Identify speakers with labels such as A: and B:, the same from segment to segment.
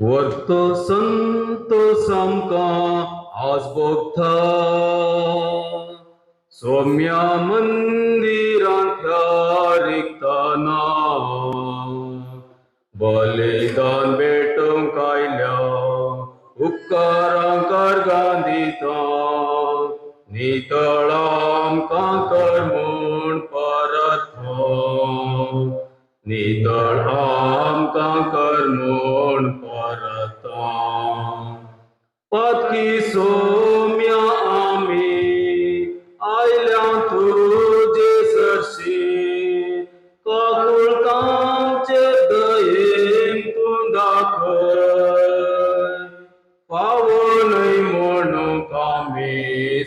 A: वर्तो संतो समका आज बोगथा सौम्या मंदिरांतल्या रिक्ताना बलिदान भेटोवंक आयल्या उपकारांक कार्गां दिता नितळ आमकां कर म्हूण परतो नितळ आमकां कर म्हूण परतो पातकी सौम्या आमी आयल्या तुजे सरशी काकुळटांचे दयेन तूं दाखय पावनय म्हणूंक आमी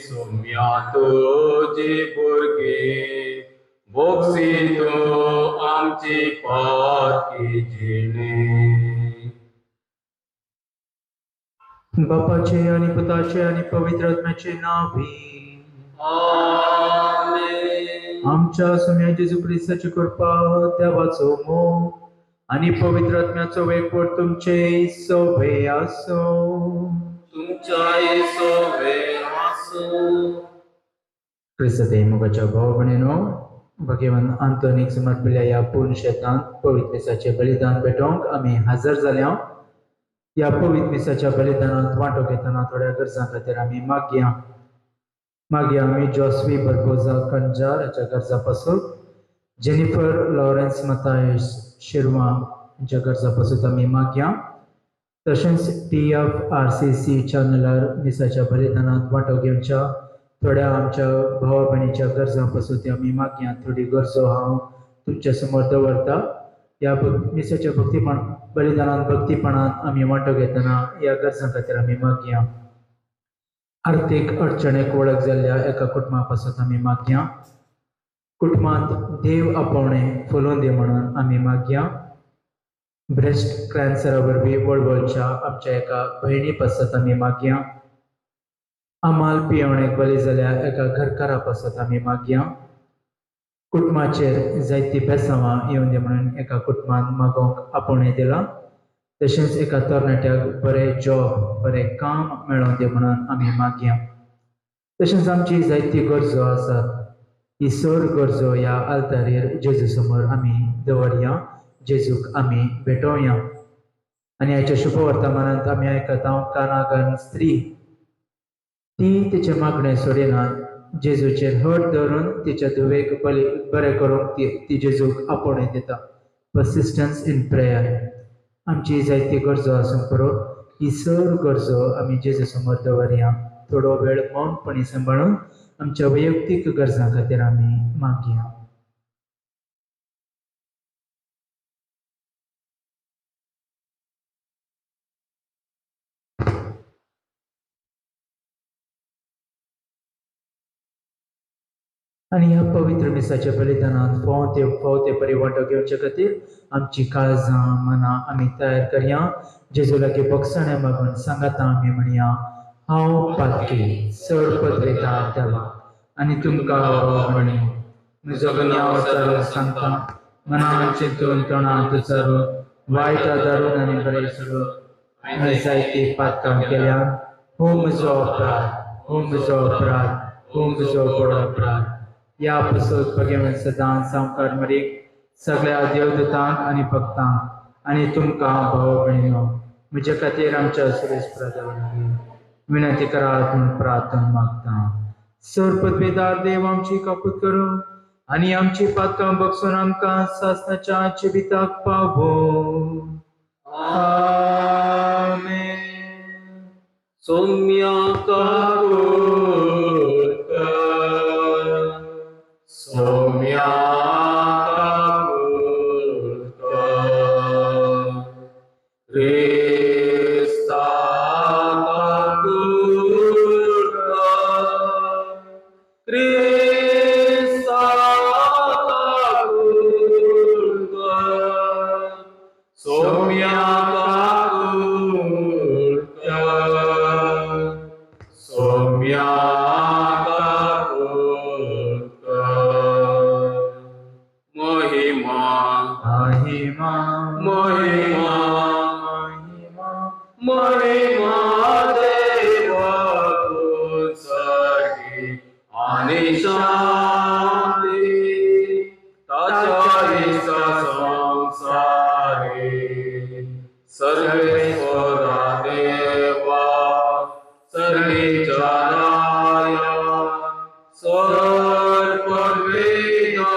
A: सौम्या तुजी भुरगीं बोगसी तूं आमची पातकी जिणी
B: बापाचे आणि पुताचे आणि पवित्र आत्म्याचे नावी
A: आमेन.
B: आमच्या सोम्या जेजू ख्रिस्ताची कृपा देवाचो मोग आणि पवित्र आत्म्याचो एकवट तुमचे सोबे आसो
A: तुमच्या सोबे आसो.
B: ख्रिस्त मोगाच्या भाव भयणीनो, भगवान आंतोनीक समर्पिल्ल्या या पूर्ण शेतांत पवित्र मिसाचे बलिदान भेटोवंक आमी हजर जाल्या. या पवित्र मिसाच्या बलिदानात वांटो घेतना थोड्या गरजां खातीर आमी मागया आमी जोस्वी बरबोजा कंजार हाच्या गरजा पासून, जेनिफर लॉरेन्स मतायस शिरवा हांच्या गरजा पासून आमी मागया. तशेंच TFRCC चॅनलार मिसाच्या बलिदानात वांटो घेवच्या थोड्या आमच्या भावा भयणीच्या गरजां पासून ती आमी मागया. थोडी गरजो हांव तुमच्या समोर दवरता. या मिसाच्या बलिदानात भक्तीपणान आमी वांटो घेतना ह्या गरजां खातीर आमी मागया. आर्थीक अडचणेक वळख जाल्ल्या एका कुटुंबा पासून आमी मागया. कुटुंबांत देव आपोवणें फुलोवन दी म्हणून आमी मागया. ब्रेस्ट कॅन्सरा वरवीं वळवळच्या आमच्या एका भयणी पासत आमी मागया. आमाल पियेवणेक बली जाल्ल्या एका घरकारा पासत आमी मागया. कुटुंबाचेर जायतीं बेसांवां येवं दी म्हणून एका कुटुंबान मागोवंक आपोवणें दिला. तशेंच एका तरणाट्याक बरें जॉब बरें काम मेळोवन दी म्हणून आमी मागया. तशेंच आमची जायती गरजो आसात. ही सर गरजो ह्या आल्तारीर जेजू समोर आमी दवरया, जेजूक आमी भेटोवया. आनी हाच्या शुभ वर्तमानांत आमी आयकता कानागन स्त्री ती तिचे मागणें सोडिना, जेजूचेर हट धरून तिच्या धुवेक बरें करूंक ती जेजूक आपोवणें दिता. Persistence in prayer. आमची जायती गरजो आसूं पुरो ही सर गरजो आमी जेजू समोर दवरया. थोडो वेळ मौनपणी सांबाळून आमच्या वैयक्तीक गरजां खातीर आमी मागया. आनी ह्या पवित्र मिसाच्या बलिदानात फावते परी वांटो घेवचे खातीर आमची काळजां मनां आमी तयार करया. जेजू लागीं बक्षणे मागून सांगाता आमी म्हणया, हांव पातकी सर पदवेदार देवा आनी तुमकां भयणी म्हजो गुन्यांव चालून सांगता, मनान चिंतून तोंडांत उच्चारून वायट धरून आनी बरें सोडून हांवें जायती पातकां केल्यान हो म्हजो अपराध, हो म्हजो अपराध, हो म्हजो बडो अपराध. या पासून भगवान सदां संवकार मरीक सगळ्या देवदूतांक आनी भक्तांक आनी तुमकां भाव भयणीनो म्हजे खातीर आमच्या सुरेश विनंती करात म्हूण प्रार्थना मागता. सर पदवेदार देव आमची काकूत करून आनी आमची पातकां बक्षून आमकां सासणाच्या जिविताक पावो. आमेन.
A: सौम्या काकूत सौम्या काकूत क्रिस्ता काकूत क्रिस्ता काकूत सौम्या काकूत शांती ताच्या इसा संसारी सर्वेश्वरा देवा सर्वेच्या राया सर्ववेदा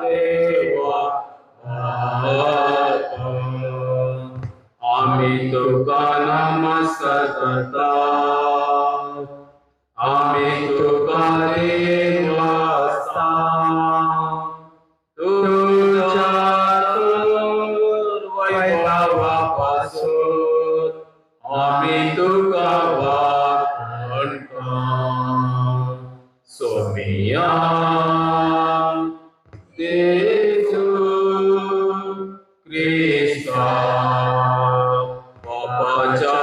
A: देवा आम्ही तुका नमस्कारता आम्ही तुका देवस्ता तुझ्या वैभवापासून आम्ही तुका वाखणता सोमिया देजू क्रिस्ता बापाच्या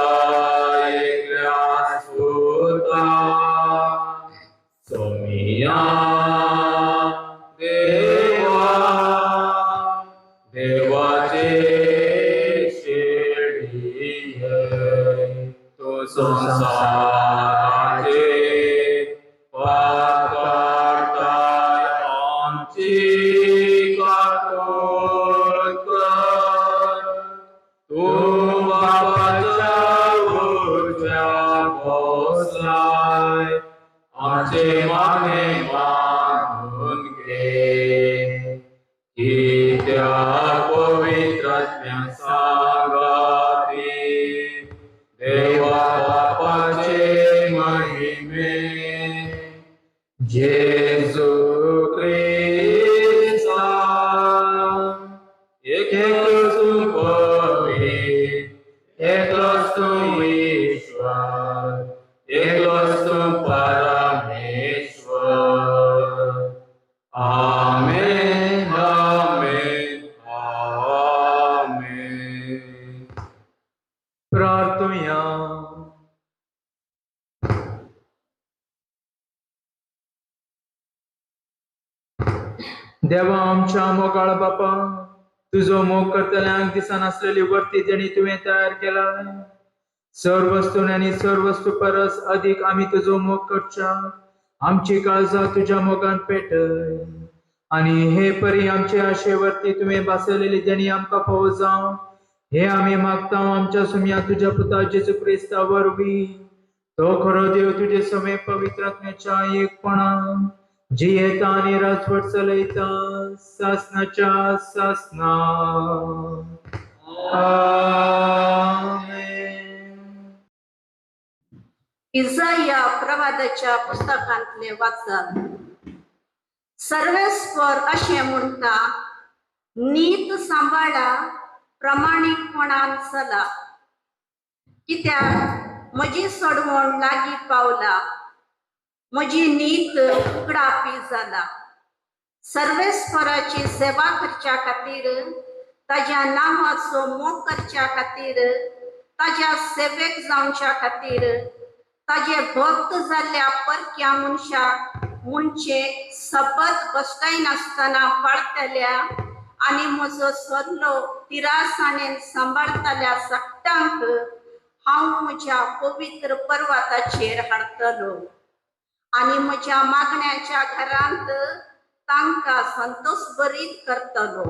A: एकल्या सुता सोमिया देवा देवाचे शेडी तो संसाराचे पाप काढताय आमची काटोल कर तू बापाच्या ऊर्जा भोसलाय आमचे माने मानून घे की त्या पवित्रात्म्या सांगाती देवा बापाचे महिमे जेजू ख्रिस्ता एकच तू पवित्र एकच तू ईश्वर एकच तू परमेश्वर आमेन आमेन आमेन
B: प्रार्थूया. देवा आमच्या मोगाळ बापा तुझो मोग करतल्यांक दिसान असलेली वर्ती जेणी तुवें तयार केला सर्व वस्तून आणि सर्व वस्तू परस अधिक आम्ही तुझो मोग करच्या आमची काळजा तुझ्या मोगान पेटय आणि हे परी आमचे आशेवरती तुवें बसलेली जेणी आमकां फोव जावं हे आम्ही मागता आमच्या सुम्या तुझ्या पुता जेजू क्रिस्ता वरवीं तो खरो देव तुझे समे पवित्र आत्म्याच्या एकपणान जियेता आणि राजवट चलयता सासनाच्या सासना आमेन.
C: इसाया प्रवादाच्या पुस्तकांतले वाचन सर्वेस्वर अशें म्हणटा नीत सांबाळा प्रामाणिकपणान चला कित्याक म्हजी सडवण लागीं पावला म्हजी नीत उगडापी जाला सर्वेस्वराची सेवा करच्या खातीर ताज्या नांवाचो मोग करच्या खातीर ताज्या सेवेक जावच्या खातीर ताजे भक्त जाल्ल्या परक्या मनशाक मुंचे सबत बसताय नासतना पाळटल्या आणि म्हजो सल्लो तिरासाणेन सांबाळटल्या सक्तांक हांव म्हज्या पवित्र पर्वताचेर हाडटलो आणि म्हज्या मागण्याच्या घरांत तांकां संतोष भरीत करतलो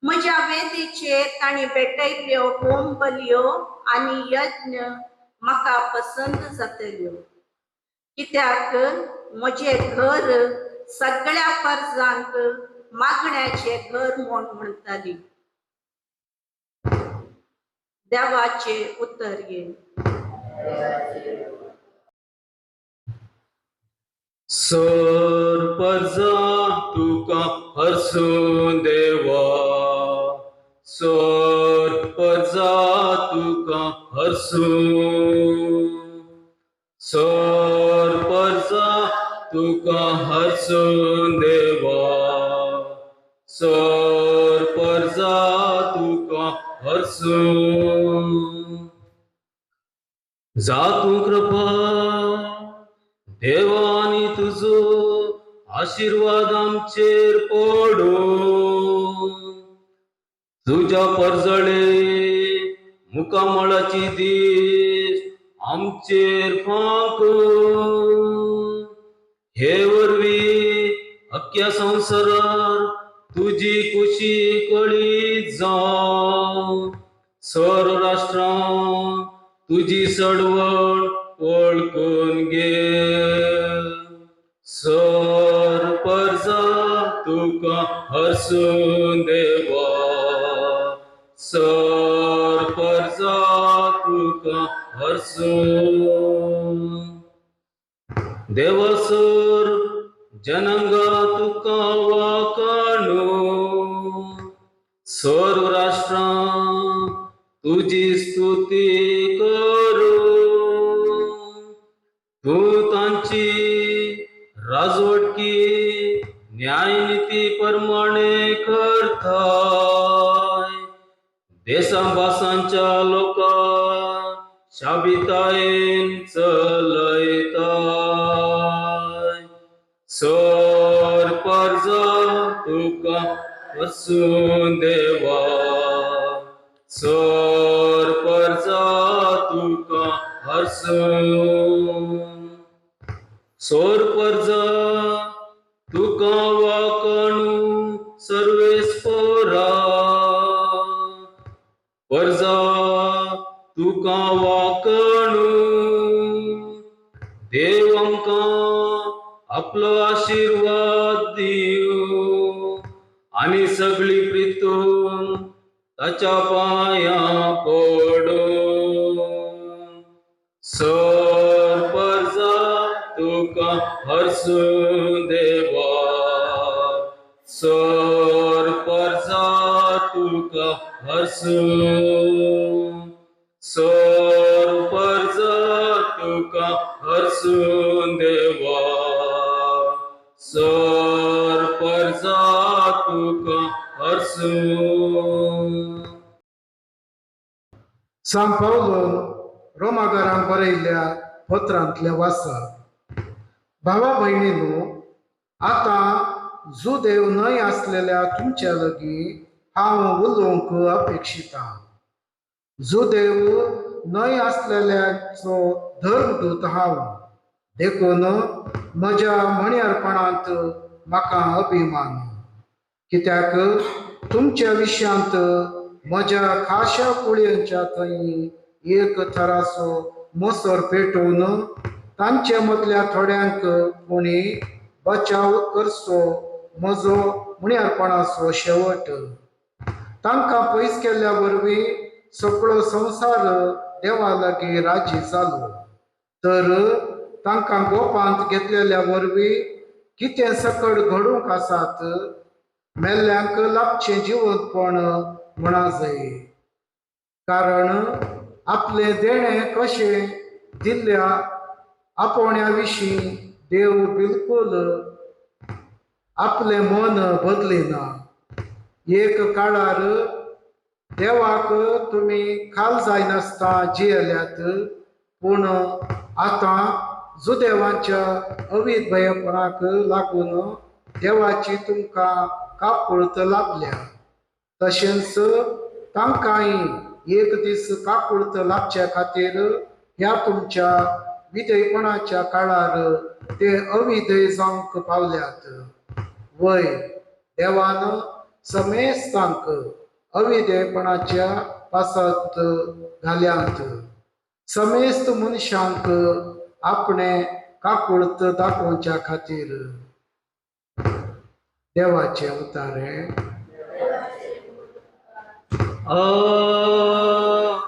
C: म्हज्या वेदीचेर तांणी भेटयल्ल्यो होम बलयो आनी यज्ञ म्हाका पसंत जातल्यो कित्याक म्हजें घर सगळ्या परजांक मागण्याचे घर म्हूण म्हणटाली देवाचे उत्तर घे
A: परजा तुका हरसून देवा परजा तुका हरसून परजा तुका हरसून देवा परजा तुका हरसून जा तू कृपा देवानी तुझो आशीर्वाद आमचेर पडो तुझ्या परजळे मुकामळाची दीस आमचेर फांक हे वरवी अख्ख्या संवसारार तुजी कुशी कळी जावं सर्व राष्ट्रां तुजी चळवळ वळखून घे सर परजा तुका हरसून देवा सर परजा तुका हरसून देवसर जनांगा तुका वाकाणू सर्व राष्ट्रां तुजी स्तुती करू तू तांची राजवटकी न्यायनीती प्रमाणे करताय देशाभासांच्या लोकां शाबितायेन चलयताय सर परजा तुका हरसून देवा सर परजा तुका हरसून सर परजा तुका वाकाणू सर्वेस्परा परजा तुका वाकाणू देव आमकां आपलो आशीर्वाद दिवं आनी सगळी प्रितून ताच्या पांयां पडूं सर परजा तुका हरसून देवा सर परजा तुका हरसून सर परजा तुका हरसून देवा सर परजा तुका हरसून
D: सांत पावलोन रोमाकारांक बरयल्ल्या पत्रांतले वाचा भावा भयणीनो आतां जुदेव न्हय आसलेल्या तुमच्या लागीं हांव उलोवंक अपेक्षिता जुदेव न्हय आसलेल्याचो धर्मदूत हांव देखून म्हज्या म्हणयारपणांत म्हाका अभिमान कित्याक तुमच्या विशयांत म्हज्या खाशा कुळयांच्या थंय एक थराचो मोसर पेटोवन तांचे मदल्या थोड्यांक कोणी बचाव करचो म्हजो म्हणयारपणाचो शेवट तांकां पयस केल्ल्या वरवीं सगळो संवसार देवा लागीं राजी जालो तर तांकां गोपांत घेतलेल्या वरवीं कितें सकट घडूंक आसात मेल्ल्यांक लाभचें जिवंतपण म्हणा जाय कारण आपले देणें कशें दिल्ल्या आपोवण्या विशीं देव बिलकुल आपले मन बदलिना एक काळार देवाक तुमी खाल जायनासता जियेल्यात पूण आतां जुदेवांच्या अविधेयपणाक लागून देवाची तुमकां काकूळट लाभल्या तशेंच तांकांय एक दीस काकूळट लाभच्या खातीर ह्या तुमच्या विधेयपणाच्या काळार ते अविधेय जावंक पावल्यात वय देवान समेस्तांक अविधेयपणाच्या पासात घाल्यांत समेस्त मनशांक आपणे काकूळट दाखोवच्या खातीर देवाचे उतारे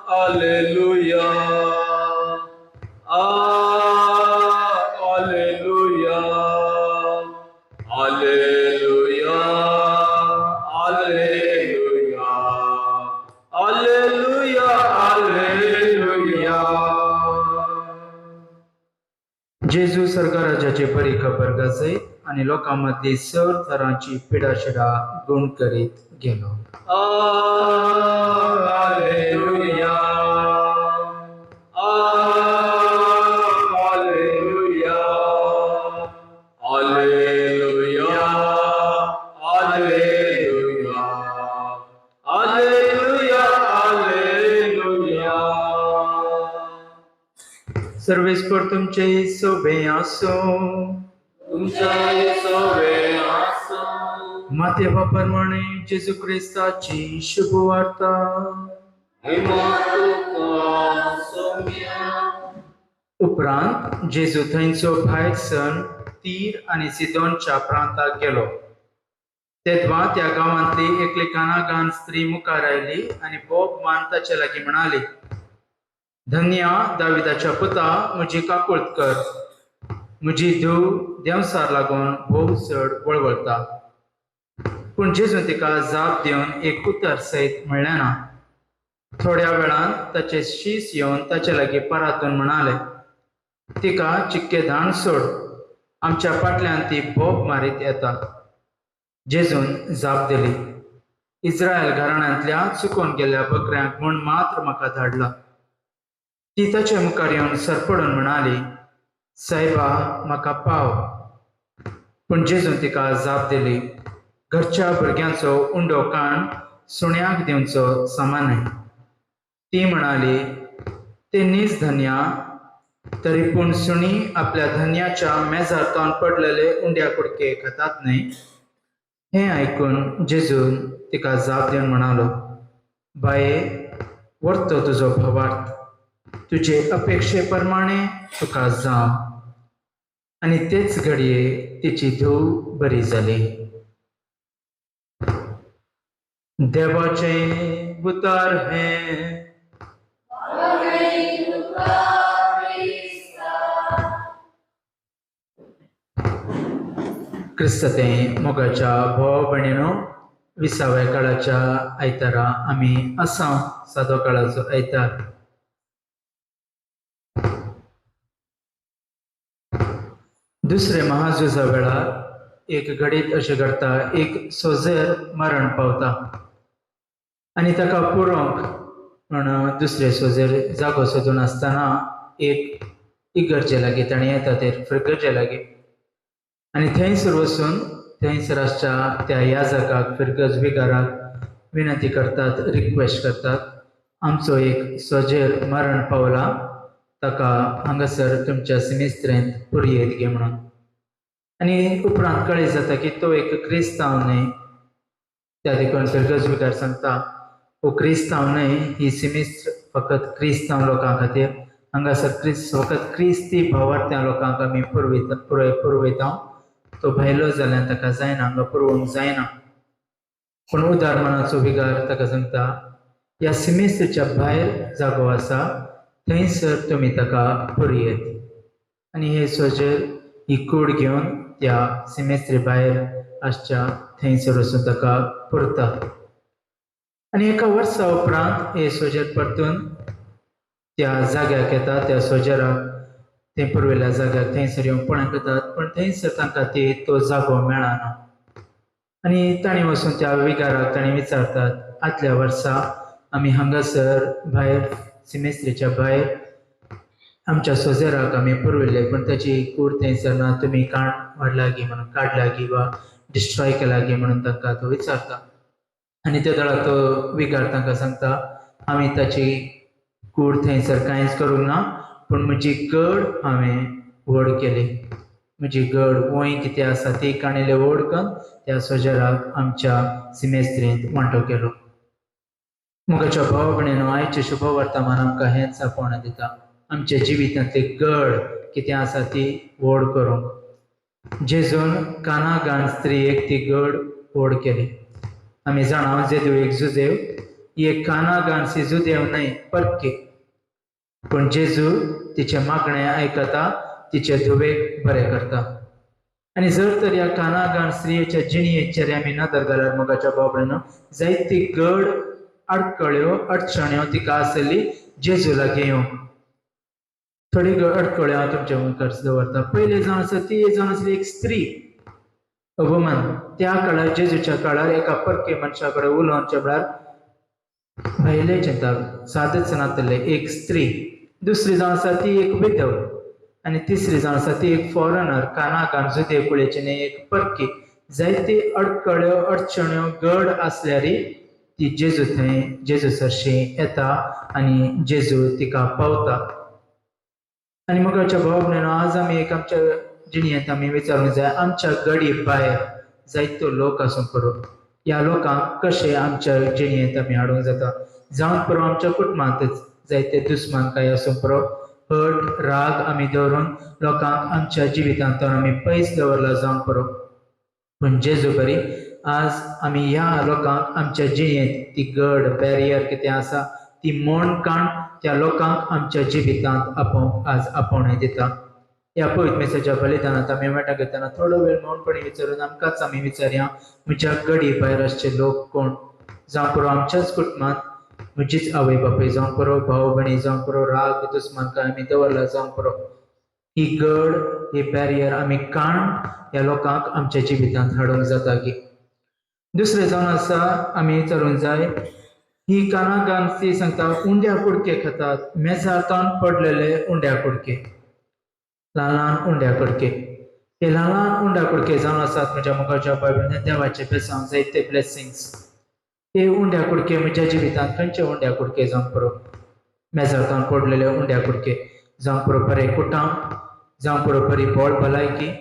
A: Alleluia. Alleluia. Alleluia. Alleluia. Alleluia. Alleluia.
B: जेजू सरकाराचे बरी खबर गाजय आणि लोकांमधली सर्व तरांची पिडाशिडा गुण करीत गेलो
A: Alleluia. Alleluia. Alleluia. Alleluia. Alleluia. Alleluia.
B: सर्वेस्पर तुमचे सोबे आसो
A: तुमच्या सोबे आसो
B: देवा प्रमाणे जेजू क्रिस्ताची शुभवार्ता. उपरांत जेजू थंयचो भायर सण तीर आनी सिदोनच्या प्रांताक गेलो. तेदवा त्या गांवांतली एकली कानागान स्त्री मुखार आयली आनी बोब मान ताचे लागीं म्हणाली, धन्या दाविदाच्या पुता, म्हजी काकुळट कर. म्हजी धूव देंवसार लागून भोव चड वळवळटा. पूण जेजून तिका जाप दिवन एक उतर सयत म्हणलें ना. थोड्या वेळान ताचे शीस येवन ताचे लागीं परातून म्हणाले, तिका चिक्के धाण सोड, आमच्या फाटल्यान ती बोब मारीत येता. जेजून जाप दिली, इस्रायल घराण्यांतल्या चुकून गेल्ल्या बकऱ्यांक म्हूण मात्र म्हाका धाडला. ती ताचे मुखार येवन सरपडून म्हणाली, सायबा म्हाका पाव. पूण जेजून तिका जाप दिली, घरच्या भुरग्यांचो उंडो काण सुण्यांक दिवचो समान न्हय. ती म्हणाली, ते नीज धन्या, तरी पूण सुणी आपल्या धन्याच्या मेजार तोंड पडलेले उंड्या कुडके खातात न्हय. हें आयकून जेजून तिका जाप दिवन म्हणालो, बाये, व्हरतो तुजो भावार्थ, तुजे अपेक्षे प्रमाणे तुका जावं. आनी तेच घडये तिची धूव बरी जाली. देवाचें उतर हें. क्रिस्तांतें मोगाच्या भाव भयणीनो, 20व्या काळाच्या आयतारा आमी आसा सादो काळाचो आयतार. दुसरे महाझुजा वेळार एक घडीत अशें घडटा, एक सोजेर मरण पावता आनी ताका पुरोवंक म्हण दुसरे सोजेर जागो सोदून आसतना एक इगर्जे लागीं ताणें येता, ते फिरगर्जे लागीं. आनी थंयसर वचून थंयसर आसच्या त्या याजकाक, फिरगज विगाराक विनंती करतात, रिक्वेस्ट करतात, आमचो एक सोजेर मरण पावला, ताका हांगासर तुमच्या सिमिस्त्रेंत पुरयेत घे म्हणून. आनी उपरांत कळ्ळें जाता की तो एक क्रिस्तांव न्हय. त्या देखून फिरगज विगार सांगता, हो क्रिस्तांव न्हय, ही सिमिस्त्र फकत क्रिस्तांव लोकां खातीर. हांगासर फकत क्रिस्ती भावार्थ्या लोकांक आमी पुरयता. तो भायलो जाल्यार ताका जायना, हांगा पुरवंक जायना. पूण उदार मनाचो विगार ताका सांगता, ह्या सिमेस्त्रेच्या भायर जागो आसा, थंयसर तुमी ताका पुरयेत. आनी हे सोजेर ही कूड घेवन त्या सिमेस्त्रे भायर आसच्या थंयसर वचून ताका पुरता. आनी एका वर्सा उपरांत हे सोजेर परतून त्या जाग्याक येता, त्या सोजेराक ते पुरविल्ल्या जाग्याक थंयसर येवन पळय करतात, पण थंयसर तांकां तो जागो मेळना. आनी ताणीं वचून त्या विगाराक ताणीं विचारतात, आदल्या वर्सा आमी हांगासर भायर सिमेस्त्रेच्या भायर आमच्या सोजेराक आमी पुरविल्ले, पण ताची कूड थंयसर ना, तुमी काडला गी म्हणून, काडला गी वा डिस्ट्रॉय केला गी म्हणून तांकां तो विचारता. आनी त्या वेळार तो विगार तांकां सांगता, आमी ताची कूड थंयसर कांयच करूंक ना, पूण म्हजी गड हांवें व्हड केली. म्हजी गड वय कितें आसा ती काणयले व्हड करून त्या सोजेराक आमच्या सिमेस्त्रेंत वांटो केलो. मोगाच्या भाव भयणीनो, आयचे शुभ वर्तमान आमकां हेंच आपोवण दिता, आमच्या जिवितांतली गड कितें आसा ती व्हड करूंक. जेजून कानागान स्त्रियेक ती गड व्हड केली. आमी जाणा जेजू एक जुदेव, ही एक कानागानसी जुदेव न्हय, परकी. पूण जेजू तिचे मागणें आयकता, तिचे धुवेक बरें करता. आनी जर तर ह्या कानागान स्त्रियेच्या जिणयेचेर आमी नदर घाल्यार मोगाच्या भाव भयणीनो, जायती गड अडकळ्यो अडचण्यो तिका आसली जेजू लागीं येवंक. थोडी अडकळ्यो हांव तुमच्या मुखार दवरता. पयली जावन आसा ती जावन आसली एक स्त्री, वुमन. त्या काळार जेजूच्या काळार एका परके मनशा कडेन उलोवच्या वेळार भायले चिंताक सादेच नातले एक स्त्री. दुसरी जावन आसा ती एक विधव. आनी तिसरी जावन आसा ती एक फॉरेनर, कानागान जुदेव कुळेची न्हय, एक परकी. जायती अडकळ्यो अडचण्यो गड आसल्यारी ती जेजू थंय जेजू सरशी येता आनी जेजू तिका पावता. आनी मोगाच्या भाव भयणीनो, आज आमी एक आमच्या जिणयेंत आमी विचारूंक जाय, आमच्या गडी भायर जायतो लोक आसूं करो ह्या लोकांक कशें आमच्या जिणेंत आमी हाडूंक जाता जावन पुरो आमच्या कुटुंबांतच जायते दुस्मान काय आसूं पुरो हट राग आमी दवरून लोकांक आमच्या जिवितांतून आमी पयस दवरला जावन पुरो पूण जेजू बरी आज आमी ह्या लोकांक आमच्या जिणेंत ती गड बॅरियर कितें आसा ती मोड काण त्या लोकांक आमच्या जिवितांत आज आपोवणें दिता ह्या पवित्र मेसाच्या बलिदानांत आमी वांटो घेतना थोडो वेळ मौनपणी विचारून आमकांच आमी विचारया म्हज्या गडी भायर आसचे लोक कोण जावं पुरो आमच्याच कुटुंबांत म्हजीच आवय बापूय जावं पुरो भाव भयणी जावं पुरो राग दुस्मानकाय आमी दवरला जावं पुरो ही गड ही बॅरियर आमी काण ह्या लोकांक आमच्या जिवितांत हाडूंक जाता की दुसरें जावन आसा आमी विचारूंक जाय ही कानां गांती सांगता उंड्या कुडके खातात मेजार्थान पडलेले उंड्या कुडके ल्हान उंड्या कुडके हे ल्हान उंड्या कुडके जावन आसात म्हज्या मुखाच्या बायबलींत देवाचे बेसांव जायते ब्लेसिंग्स हे उंड्या कुडके म्हज्या जिवितांत खंयचे उंड्या कुडके जावं पुरो मेजार्थान पडलेले उंड्या कुडके जावं पुरो बरें कुटाम जावं पुरो बरी बोड भलायकी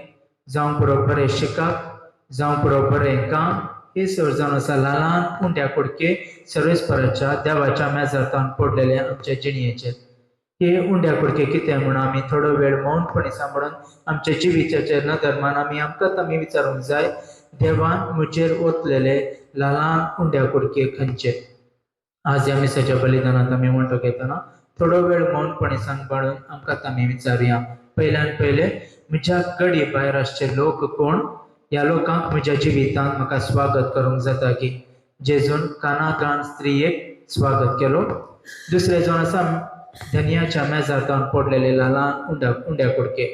B: जावं पुरो बरें शिकाप जावं पुरो बरें काम हे सर जावन आसा ल्हान उंड्या कुडके सर्वेस्पराच्या देवाच्या मेजार्थान पडलेले आमच्या जिणयेचेर हे उंड्या कुडके कितें म्हणून आमी थोडो वेळ मौनपणी सांबाळून आमच्या जिविताचेर नदरमान आमकांच आमी विचारूंक जाय देवान म्हजेर ओतलेले ल्हान उंड्या कुडके खंयचे आज ह्या मेसाच्या बलिदानांत आमी म्हणटो घेतना थोडो वेळ मौनपणी सांबाळून आमकांच आमी विचारया पयल्यान पयले म्हज्या गडी भायर आसचे लोक कोण ह्या लोकांक म्हज्या जिवितांत म्हाका स्वागत करूंक जाता की जेजून कानागान स्त्रियेक स्वागत केलो दुसरें जावन आसा धन्याच्या मेजार्थान पडलेले ल्हान उंड्या कुडके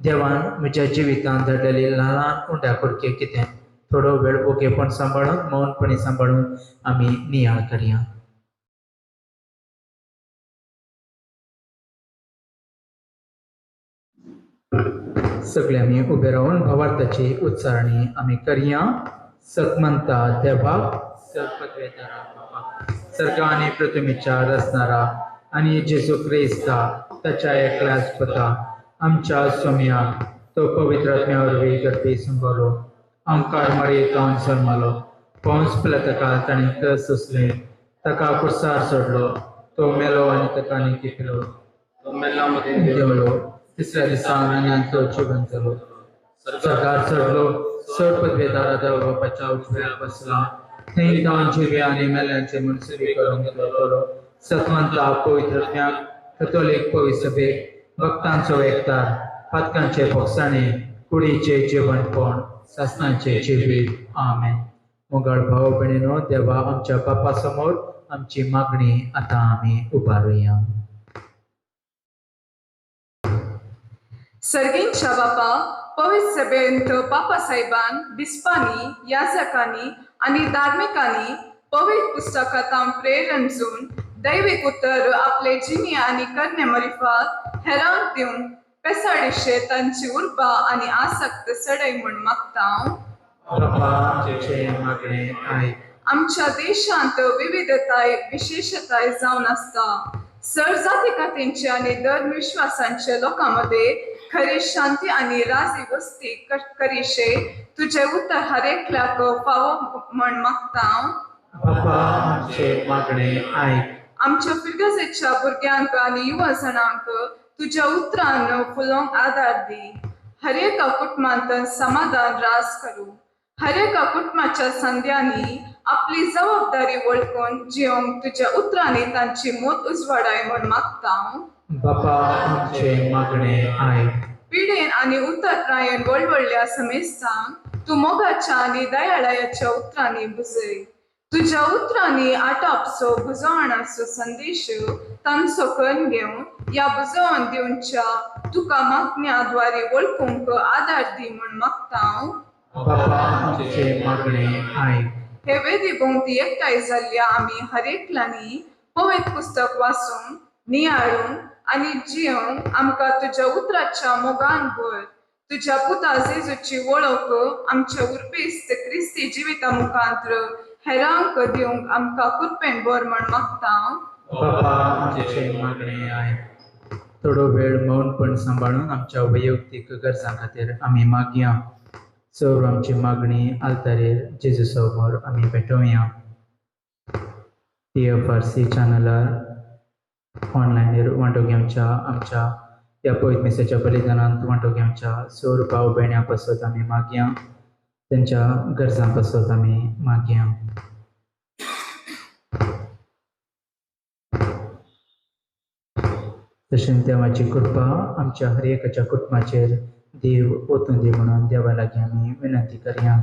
B: देवान म्हज्या जिवितांत धाडलेली ल्हान उंड्या कुडके कितें थोडो वेळ ओकेपण सांबाळून मौनपणी सांबाळून आमी नियाळ करया सगळे आमी उबे रावन भावार्थाची उच्चारणी आमी करया सकमंता देवाक सर्पद्वेदारा बाबा सर्गा आनी पृथ्वीचार असणारा आणि जेजू क्रिस्ता ताच्या एकल्याच पुता आमच्या सोम्याक तो पवित्र आत्म्यावरवी गर्दी संभोलो आमकां मरयेंतून जल्मलो पोंस पिलाताका ताणें कस सोंसले ताका कुर्सार सोडलो तो मेलो आनी ताका निती केलो
A: तो मेल्ला मदीं
B: देवलो तिसऱ्या दिसा आनी तो जिवन जालो सरकार चडलो सर्पद्वेदारा देव बापाच्या उजव्याक बसला थंय जावन जिव्या आनी मेल्यांचे मनसुबी करून घेतलो सतवंता पवित्र आत्म्याक कॅथोलीक पवित्र सभेक भक्तांचो एकतार पातकांचे भोगसाणे कुडीचे जेवणपण सासणाचे जिवीत आमेन मोगाळ भाव भयणीनो देवा आमच्या बापा समोर आमची मागणी आतां आमी उबारुया
E: सर्गेंच्या बापा पवित्र सभेंत बापा साहेबान बिस्पांनी याजकांनी आनी धार्मिकांनी पवित्र पुस्तकांत प्रेरण जोन दैविक उतर आपले जिणे आनी करणे मरिफात हेरांक दिवन पेसाडीशे तांची उर्बा आनी आसक्त सडय म्हूण मागता आमच्या देशांत विविधताय विशेषताय जावन आसता सर जातीकातींचे आनी धर्म विश्वासांचे लोकांमध्ये खरी शांती आनी राजी वस्ती करीशे तुझे उतर हर एकल्याक फावो म्हण मागता आमच्या फिरगजेच्या भुरग्यांक आनी युवा जणांक तुझ्या उतरान फुलोंक आदार दी हर एका कुटुंबांत समाधान रास करू हर एका कुटुंबाच्या संध्यांनी आपली जबाबदारी वळखून जिवंक तुझ्या उतरांनी तांची मोत उजवाडाय म्हण मागता पिडेन आनी उतरप्रायेन व्हडव्हडल्या समेस्तांक तूं मोगाच्या आनी दयाळाच्या उतरांनी बुजय तुझ्या उतरांनी आटापचो बुजवणाचो संदेश तांचो करून घेवन ह्या बुजवण दिवच्या तुका मागण्याद्वारे वळखूंक आदार दी म्हण मागता हे वेदी भोवती एकठांय जाल्ल्या आमी हर एकल्यांनी पवित्र पुस्तक वाचून नियाळून आनी जियोंक आमकां तुज्या उतराच्या मोगान भर तुज्या पुता जेजूची वळख आमच्या उर्बेस्त क्रिस्ती जिविता मुखांतर हेरांक दिवंक आमकां कृपेन बर म्हण मागता
B: थोडो वेळ मौनपण सांबाळून आमच्या वैयक्तीक गरजां खातीर आमी मागया सर्व आमची मागणी आलतारेर जेजू समोर आमी भेटोवया. TFRC चॅनलार ऑनलायनीर वांटो घेवच्या आमच्या ह्या पवित्र मिसाच्या बलिदानांत वांटो घेवच्या सौर भाव भयण्यां पासत आमी मागया. त्यांच्या गरजां पासत आमी मागया. तशेंच देवाची कृपा आमच्या हर एकाच्या कुटुंबाचेर देव ओतून दी म्हणून देवा लागीं आमी विनंती करया.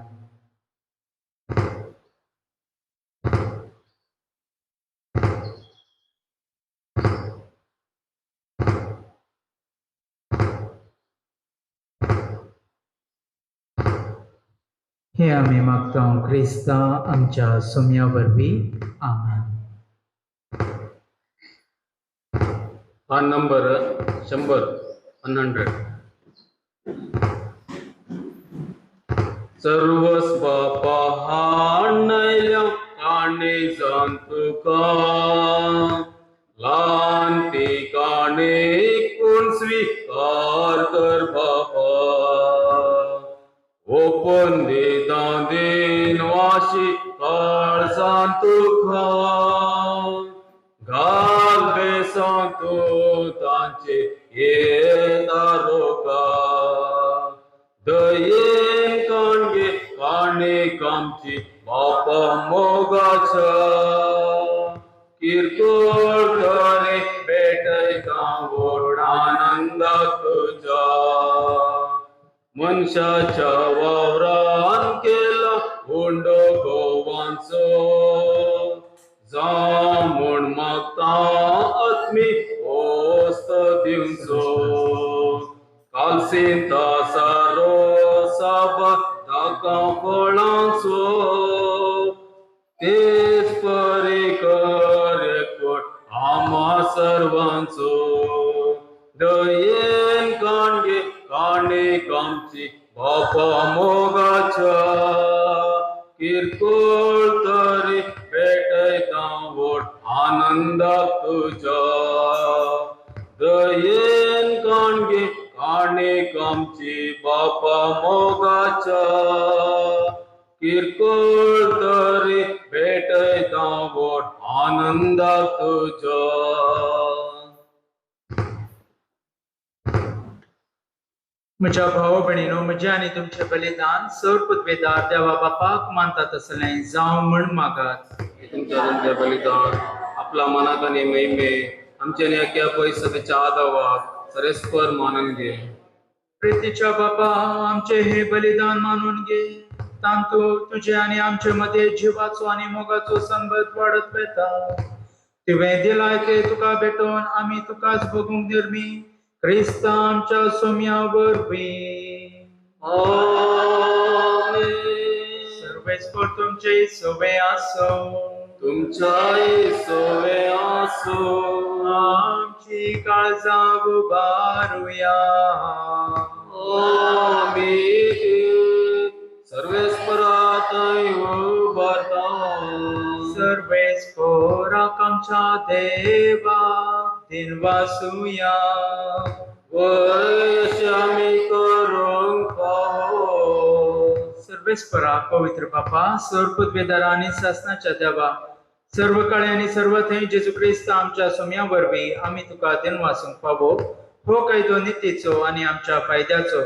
B: हे आमी मागता क्रिस्ता आमच्या सोम्या वरवीं. आमेन.
A: हा नंबर 100 सर्वस बापा हाणल्या काणे जांतुका ल्हान ती काणे कोण स्वीकार कर बापा ओपन देन वाशी काळजांत तुका घाल बेसांतो तांचे येदारोका दयेन काणगे काणे कामची बापा मोगाच्या किरकोळ करे भेटय गांवोड आनंदाक तुझ्या मनशाच्या वावरान केला हुंडो गोवांचो जामून मागता आत्मी ओस्त दिवचो कालसिंता सारो साबा ताका फळांचो तेच परी कर एकवट आम्हा सर्वांचो दयेन काणगे काणे कामची बापा मोगाच्या किरकोळ तरी भेटयता वोट आनंदाक तुझ्या दयेन काणगे काणे कामची बापा मोगाच्या किरकोळ तरी भेटयता वोट आनंदाक तुझ्या.
B: म्हज्या भाव भयणीनो म्हजें आनी तुमचें बलिदान सर पदवेदार देवा बापाक मानता तसलें जावं म्हण मागात.
A: तुमच्या तुमचे बलिदान आपला मनाक आणि महिमे आमच्या नेक्या पैसदेच्या आदावाक सरेस्पर मानून घे.
B: प्रितीच्या बापा आमचे हे बलिदान मानून घे. तांतू तुझे आनी आमचे मध्ये जिवाचो आनी मोगाचो संबंध वाडत वता. तुवें दिलाय ते तुका भेटोवन आमी तुकाच बगूंक निर्मी क्रिस्ता आमच्या सोम्या वरवीं.
A: आमेन.
B: सर्वेस्पर तुमचे सोवे आसो.
A: तुमच्याही सोवे आसो.
B: आमची काळजां उबारुया.
A: आमीन. सर्वेस्पराताय उबारता.
B: सर्वेस्पराक आमच्या देवा दिन वासुया.
A: वयश आमी करूंक पावो.
B: सर्वेस्परा पवित्र बापा सर पदवेदार आनी शासनाच्या देवा सर्व काळे आनी सर्व थंय जेजू क्रिस्त आमच्या सोम्या वरवीं आमी तुका दिन वासूंक पावो. हो कायदो नितीचो आनी आमच्या फायद्याचो.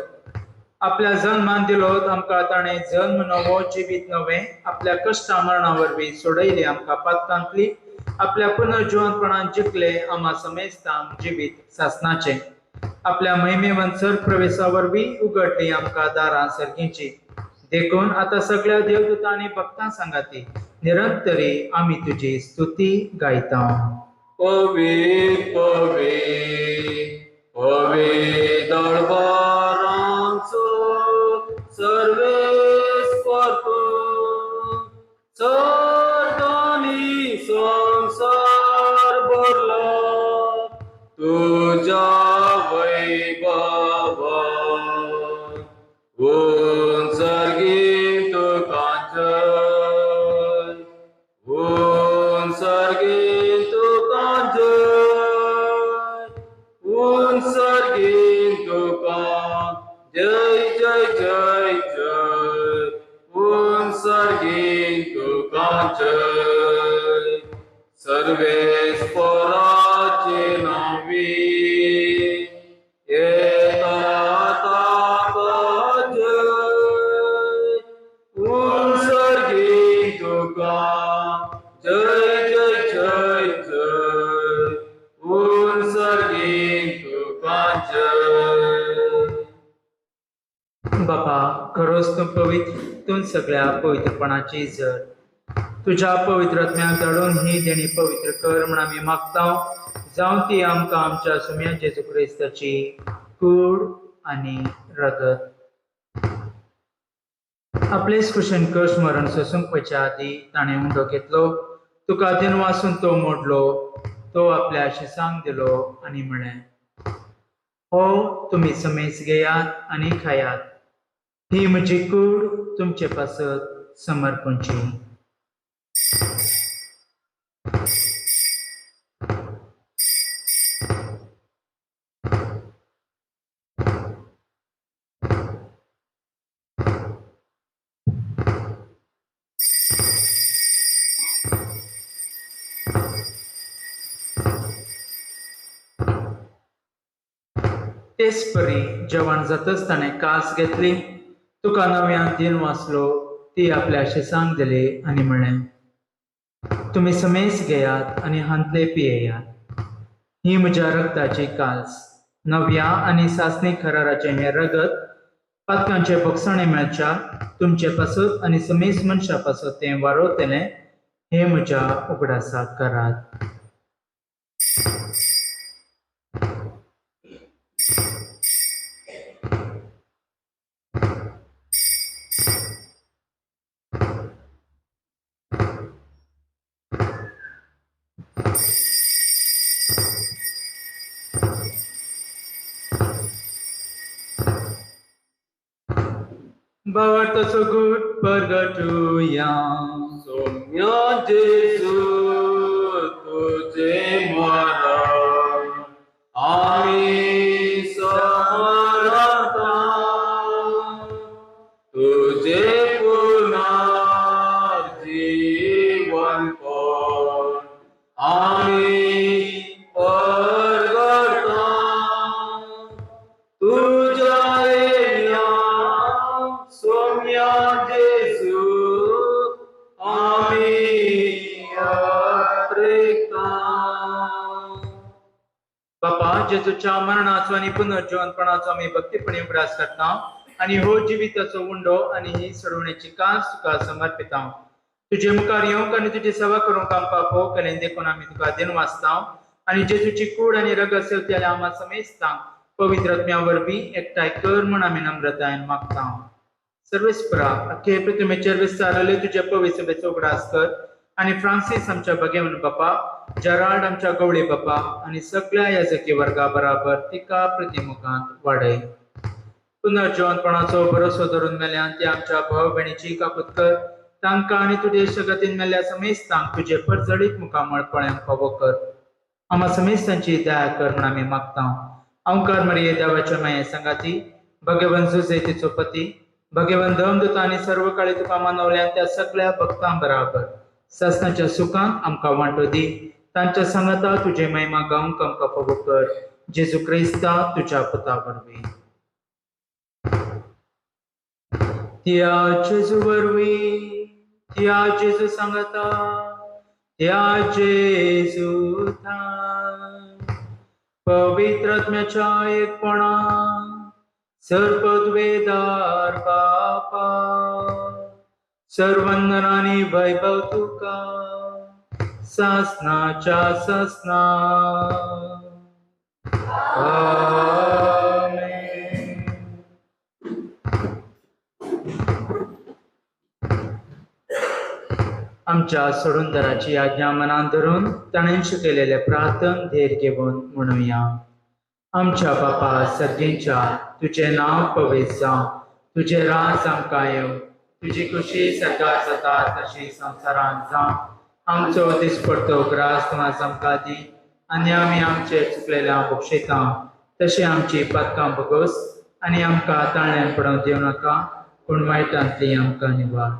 B: आपल्या जल्मान दिलोत आमकां ताणें जल्म नवो जिवीत नवें आपल्या कश्टा मरणा वरवीं सोडयली आमकां पातकांतली. आपल्या पुनर्जिवनपणान जिखले आम्हा समेस्तांक जिवीत शासनाचे. आपल्या महिमेवंत सर प्रवेशा वरवीं उगडली आमकां दारां सर्गीची. देखून आता सगळ्या देवदूतां आनी भक्तां सांगाती निरंतरी आमी तुजी स्तुती गायता.
A: पवित्र पवित्र दरबारांचो सर्वेस्पर सर्दानी संसार भरला तुझ्या वैभवा. सर्गीत कांजय सर्गीत कांजय सर्गीत का जय जय जय जय. जय सर्वेस्पराचे नावी येता ताका जय उत्सर्गी तुका जय जय जय जय उत्सर्गी तुका जय.
B: बापा खरोच तूं पवित्र, तूं सगळ्या पवित्रपणाची जर तुझ्या पवित्रात्म्याक धाडून ही देणी पवित्र कर म्हण आमी मागता. जावं ती आमकां आमच्या सुम्या जेजू क्रिस्ताची कूड आनी रगत. आपलेच कुशीन कश मरण सोसूंक आदी ताणें उंडो घेतलो, तुका दिन वासून तो मोडलो, तो आपल्या शिसांक दिलो आनी म्हळें, हो तुमी समेस घेयात आनी खायात, ही म्हजी कूड तुमचे पासत समर्पणची. तेच परी जेवण जातच ताणें कास घेतली, तुका नव्यान दिन वाचलो, ती आपल्या शिसांक दिली आनी म्हळें, तुमी समेस घेयात आनी हांतले पियेयात, ही म्हज्या रगताची कास, नव्या आनी सासणी खराराचें हें रगत पातकांचे भोगसणे मेळच्या तुमचे पासत आनी समेस मनशा पासत तें वारोतलें, हे म्हज्या उगडासाक करात. भावार्थाचो गुट परगटुया.
A: सौम्या जेजू तुझे मरण आम्ही समरता, तुझे पुनर्जीवनपण आम्ही परगटा, तुझ्या सौम्या जेजू आम्ही यात्रेता.
B: बापा जेजूच्या मरणाचो आनी पुनर्जीवनपणाचो आमी भक्तीपणे उगडास करता आनी हो जिविताचो उंडो आनी ही सोडवणेची कास तुका समर्पिता. तुजे मुखार येवंक आनी तुजी सेवा करूंक आमकां फोव केलें देखून आमी तुका दिन वाचता आनी जेजूची कूड आनी रगत सेवतेल्या आमा समेस्तांक पवित्र आत्म्या वरवीं एकठांय कर म्हण आमी नम्रतायेन मागता. सर्वेस्परा अख्खे पृथ्वीचेर विस्तारले तुजे पवित्र सभेचो उगडास कर आनी फ्रांसीस आमच्या भगेवन बापा, जराल्ड आमच्या गवळी बापा आनी सगळ्या याजकी वर्गा बराबर तिका प्रतिमुखांत वाडय. पुनर्जीवनपणाचो भरोसो धरून मेल्यान ते आमच्या भाव भयणीची काकूत कर, तांकां आनी तुजे जगतीन मेल्ल्या समेस्तांक तुजे परजडीत मुखामळ पळ्यांक फावो कर. आमा समेस्तांची दया कर म्हण आमी मागता. ओंकार मरिये देवाच्या माये सांगाती, भगवन जुजे तिचो पती, भगवन धर्मदूत आनी सर्व काळी तुका मानवल्या त्या सगळ्या भक्तां बराबर सासणाच्या सुखांत आमकां वांटो दी. तांच्या सांगाता तुजे महिमा गावंक आमकां फावो कर. जेजू क्रिस्ता तुज्या पुता वरवीं. त्या जेजू वरवीं, त्या जेजू सांगाता, त्या जेजू पवित्र आत्म्याच्या एकपणान सर्पद्वेदार बापा, सर्वंदनानी वैभव तुका सासनाच्या सासना. आमेन. आमच्या सोडूनदाराची आज्ञा मनान धरून ताणें शिकयलेले प्रार्थन धेर घेवन म्हणुया. आमच्या बापा सर्गेच्या, तुझे नाव पवित्र जावं, तुझे राज आमकां येवं, तुजी खुशी सरकार जाता तशी संवसारांत जावं. आमचो दिसपडतो ग्रास तूं आज आमकां दी आनी आमी आमचे चुकलेल्या बक्षिता, तशी आमची पातकां भोगोस आनी आमकां ताळ्यान पडोवंक दिवं नाका, पूण वायटांतली आमकां निवार.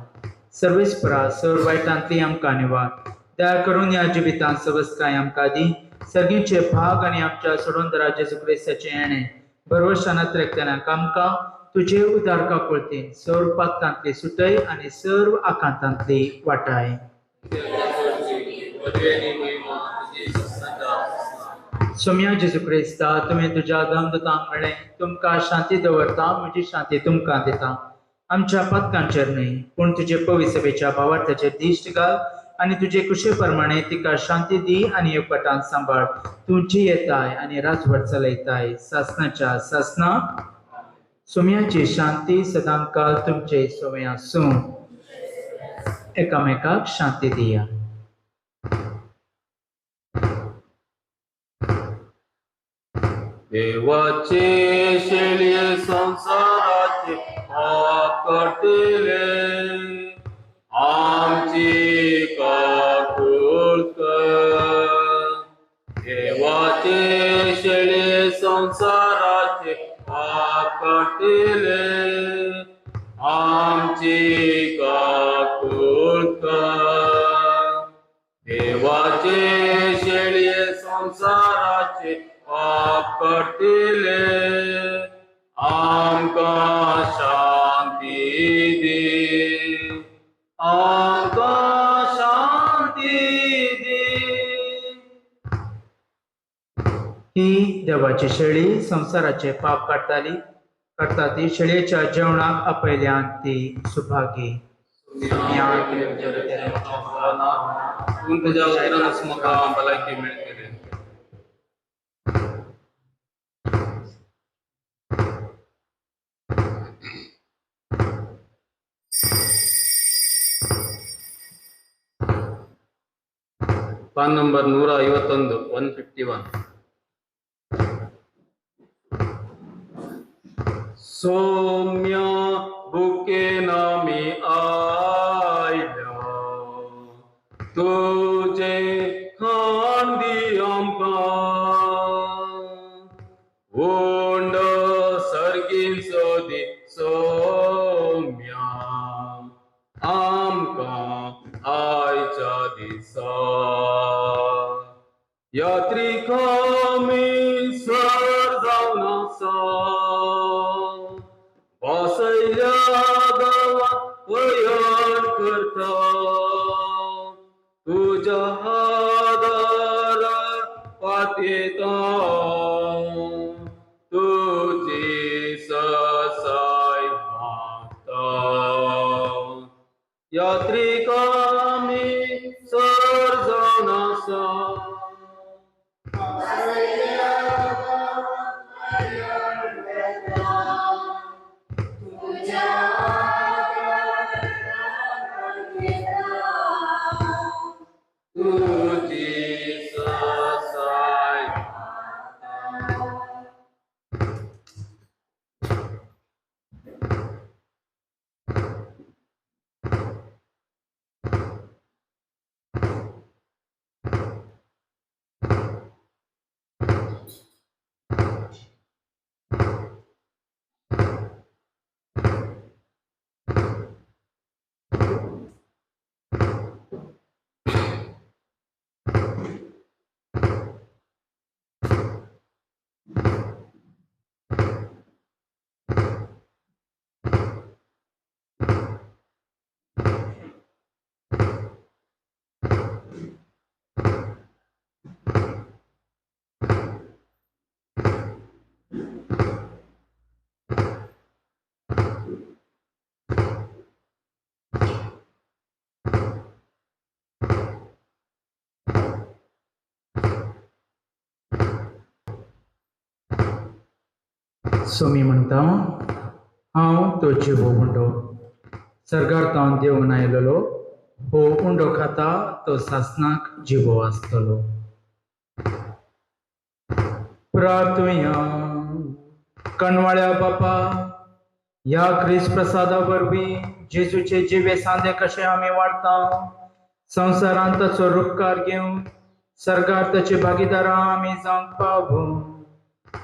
B: सर्वेस्परा सर वायटांतली आमकां निवाड दया करून ह्या जिवितांत सवस्काय आमकां दी सर्गीचे भाग आनी आमच्या सोडून जेजू क्रिस्ताचे येणे बरोवशानात रेखतनाक आमकां तुजे उदारका कोळतीन सर्व पातकांतली सुटय आनी सर्व आकांतांतली वाटाय सोम्या जेजू क्रिस्ता तुमी तुज्या दमदतांक म्हणलें तुमकां शांती दवरता म्हजी शांती तुमकां दिता आमच्या पथकांचेर न्हय पूण तुजे पवित्र सभेच्या भावार्थाचेर दिश्ट घाल आनी तुजे कुशे प्रमाणे तिका शांती दी आनी एकवटान सांबाळ तुमची येताय आनी राजवट चलयताय सासनाच्या सासना सोम्याची शांती सदां काल तुमचे सोम्या आसूं एकामेकाक शांती दिया
A: देवाचे शेळये संसाराचे पाप करतले आमची काकूळ कर देवाचे शेळये संसाराचे पाप करतले आमची काकूळ कर देवाचे शेळये संसाराचे पाप करतले आमकां शांती दी आमकां शांती दी
B: ही देवाची शेळी संसाराचे पाप काडटा ती शेळयेच्या जेवणाक आपयल्यान ती सुभागी
A: तुझ्या उदरानच म्हाका भलायकी मेळटली ಪಾನ್ ನಂಬರ್ 151 ಸೌಮ್ಯ ಬುಕೆ ನಾಮಿ ಆಯ್ದ तुझे खांदी आमका ओंड सर्गीन सोदी सौम्या आमका आयच्या दिसा यात्रिका मी सर जावन आसा बसयल्या गावात वयन करता तुझ्या हादारा पातेता तुझी ससाय मागता यात्रिका मी सर जावन आसा
B: सोमी म्हणटा हांव तो जिवो उंडो सर्गार्थांत देवून आयलोलो हो उंडो खाता तो सासनाक जिवो आसतलो प्रार्थुया कणवाळ्या बापा ह्या ख्रिस्त प्रसादा वरवीं जेजूचे जिवे सांदे कशे आमी वाडटा संवसारांत ताचो रुपकार घेवन सर्गार ताची भागीदारां आमी जावंक पावूं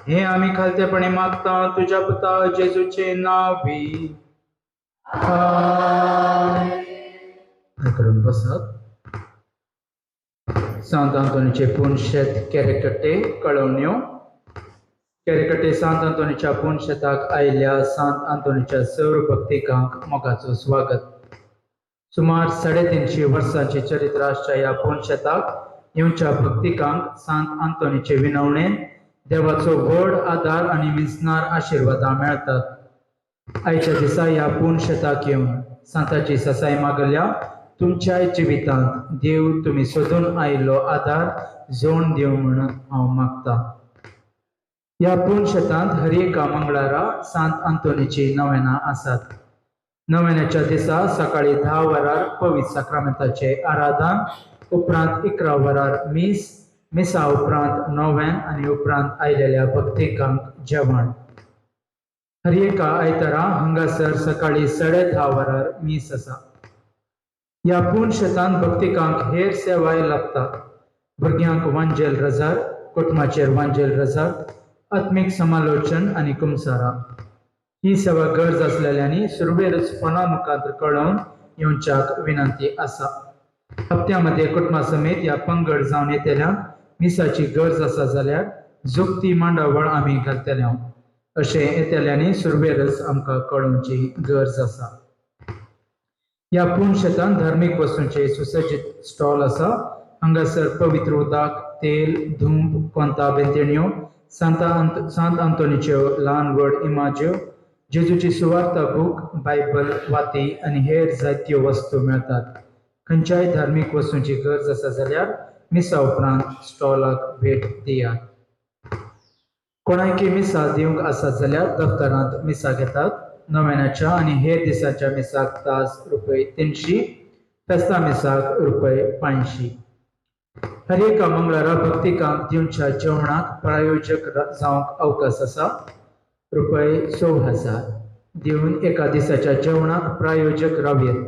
B: हे आमी खालतेपणी मागता तुझ्या पुता जेजूचे नावी करून बसत. सांत आंतोनीचे पुनशेत कॅरेकटे कळवण्यो. कॅरेकटे सांत आंतोनीच्या पुनशेताक आयिल्ल्या सांत आंतोनीच्या सर्व भक्तिकांक मोगाचो स्वागत. सुमार 350 वर्सांचे चरित्र आसच्या ह्या पुनशेताक येवच्या भक्तिकांक सांत आंतोनीचे विनवणेन देवाचो व्हड आदार आनी मिसनार आशिर्वादां मेळटात. आयच्या दिसा ह्या पुनशेताक येवन सांताची ससाय मागल्या तुमच्या जिवितांत देव तुमी सोदून आयिल्लो आदार जोड दिव म्हूण हांव मागतां. ह्या पुनशेतांत हर एका मंगळारा सांत आंतोनीची नवेनां आसात. नवेन्याच्या दिसा सकाळी 10 वरार पवित्र साक्रामेंताचे आराधन, उपरांत 11 वरार मिसा उपरांत नोवेन आनी उपरांत आयिल्ल्या भक्तिकांक जेवण. हर एका आयतारा हांगासर सकाळी 10:30 वरार मीस आसा. ह्या पुनशेतांत भक्तिकांक हेर सेवाय लाभतात. भुरग्यांक वांजेल रजार, कुटुंबाचेर वांजेल रजार, आत्मीक समालोचन आनी कुमसारा. ही सेवा गरज असलेल्यांनी सुरवेरूच फोना मुखांतर कळोवन येवच्याक विनंती आसा. हप्त्यामध्ये कुटुंबा समेत ह्या पंगड जावन येतेल्यांक मिसाची गरज आसा जाल्यार जोगती मांडावळ आमी घालतल्यो अशें येतेल्यांनी सुरवेरूच आमकां कळोवची गरज आसा. ह्या पुनशेतांत धार्मीक वस्तूंचे सुसज्जीत स्टॉल आसा. हांगासर पवित्र उदक, तेल, धूप, कोंता बेंतण्यो, सांत आंतोनीच्यो ल्हान व्हड इमाज्यो, जेजूची सुवार्ता बूक, बायबल, वाती आनी हेर जायत्यो वस्तू मेळटात. खंयच्याय धार्मीक वस्तूंची गरज आसा जाल्यार मिसा उपरांत स्टॉलाक भेट दियात. कोणायकी मिसा दिवंक आसा जाल्यार दफ्तरांत मिसा घेतात. नोवेनाच्या आनी हेर दिसांच्या मिसाक तास ₹300, फेस्ता मिसाक ₹500. हर एका मंगळारा भक्तिकांक दिवच्या जेवणाक प्रायोजक जावंक अवकाश आसा. ₹6,000 दिवन एका दिसाच्या जेवणाक प्रायोजक रावयेत.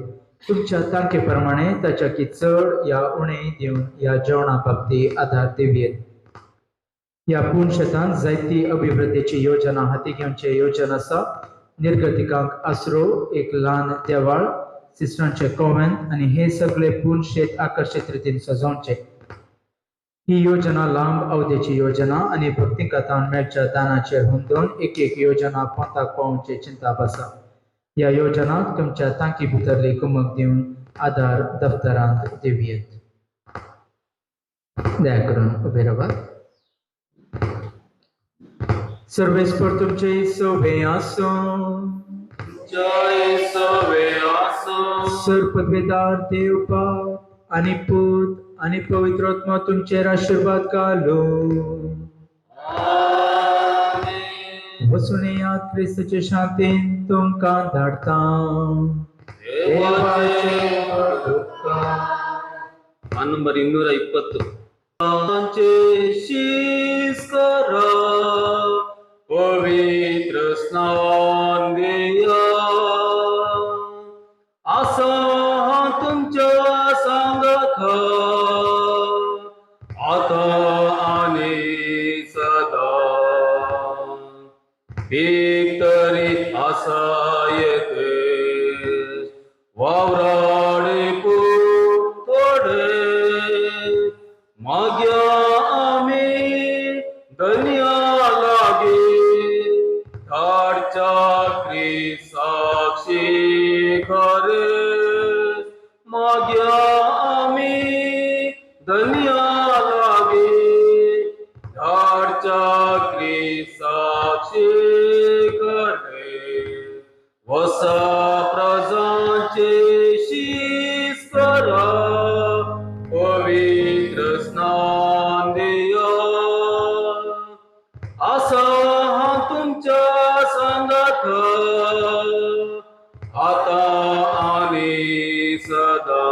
B: तुमच्या तांके प्रमाणे ताच्याकी चड या उणें दिवन ह्या जेवणा बाबतींत आदार दिवयेत. ह्या पुनशेतांत जायती अभिवृद्धीची योजना हाती घेवचे येवजण आसा. निर्गतिकांक आसरो, एक ल्हान देवाळ, सिस्टरांचे कॉव्हेंट आनी हे सगळे पुनशेत आकर्षित रितीन सजोवचे. ही योजना लांब अवधीची योजना आनी भक्तिकांतान मेळच्या दानाचेर हुंदोवन एक योजना पोंताक पावोवची चिंता आसा. ह्या योजनाक तुमच्या तांकी भितरली कुमक दिवन आदार दफ्तरांत दिवयेत. दया करून उबे रावात. सर्वेस्पर तुमचे सोबे आसूं.
A: जय सवे आसूं.
B: सर्वपदवेदार देव बाप आनी पूत आनी पवित्र आत्मा तुमचेर आशीर्वाद घालो.
A: आमेन.
B: वचून येयात क्रिस्ताचे शांतीन तुमकां धाडटा.
A: देवाचे पान नंबर 220. शीस करा, पवित्र स्नान देया, असा तुमच्या सांगात आता आणि सदा. एक तरी असा येते वावराडे थोडे माग्या आम्ही धन्या लागे धाडच्या क्री साक्षी खरे. माग्या आम्ही धन्या लागे धाडच्या क्री साक्षी खरे. वसा प्रजांचे शीस करा, पवित्र स्नान दिया, असा तुमच्या सांगात आता आणि सदा.